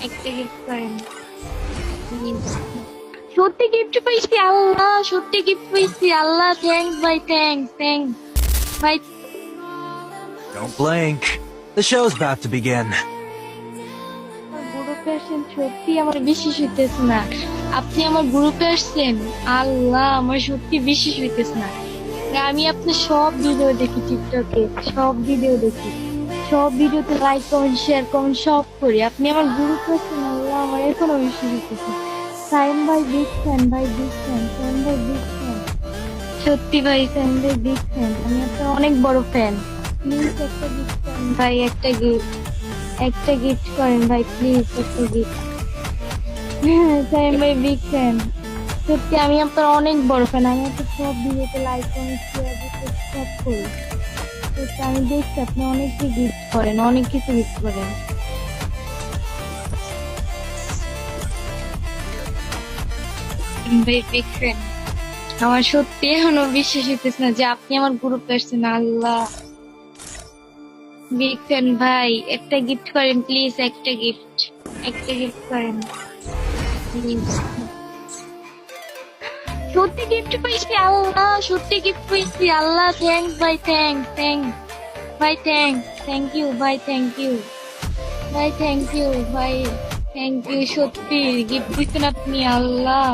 একটা গিফট করেন প্লিজ। সত্যি গিফট পাইছি আল্লাহ, সত্যি গিফট পাইছি আল্লাহ, থ্যাঙ্কস ভাই, থ্যাঙ্কস ভাই। Don't blink. The show's about to begin. আমার গ্রুপে আসছেন, সত্যি আমার বিশ্বাস হইতেছে না আপনি আমার গ্রুপে আসছেন। আল্লাহ, আমার সত্যি বিশ্বাস হইতেছে না। আমি আপনার সব ভিডিও দেখি, টিকটকে সব ভিডিও দেখি, সব ভিডিওতে লাইক কমেন্ট শেয়ার কমেন্ট সব করি। আপনি আমার গ্রুপে আসছেন, আল্লাহ আমার এখনো বিশ্বাস হইতেছে। সাইম ভাই বিগ ফ্যান, ভাই বিগ ফ্যান, সাইম ভাই বিগ ফ্যান, সত্যি ভাই সাইম ভাই বিগ ফ্যান, আমি আপনার অনেক বড় ফ্যান। প্লিজ একটা গিফট করেন ভাই, একটা গিফট, একটা গিফট করেন ভাই প্লিজ, একটা গিফট। সাইম ভাই বিগ ফ্যান, সত্যি আমি আপনার অনেক বড় ফ্যান। আমি আপনার সব ভিডিওতে লাইক কমেন্ট শেয়ার সব করি। সত্যি আমি দেখছি আপনি অনেক গিফট করেন, অনেক কিছু গিফট করেন। ভাই বিগ ফ্যান, আমার সত্যি এখনো বিশ্বাস হইতেছে না যে আপনি আমার গ্রুপে আসছেন। আল্লাহ, বিগ ফ্যান ভাই, একটা গিফট করেন প্লিজ, একটা গিফট, একটা গিফট করেন প্লিজ। সত্যি গিফট পাইছি আল্লাহ, সত্যি গিফট পাইছি আল্লাহ, থ্যাঙ্কস ভাই, থ্যাঙ্কস ভাই, থ্যাংক ইউ ভাই, থ্যাংক ইউ ভাই, থ্যাংক ইউ ভাই, থ্যাংক ইউ। সত্যি গিফট দিচ্ছেন আপনি আল্লাহ।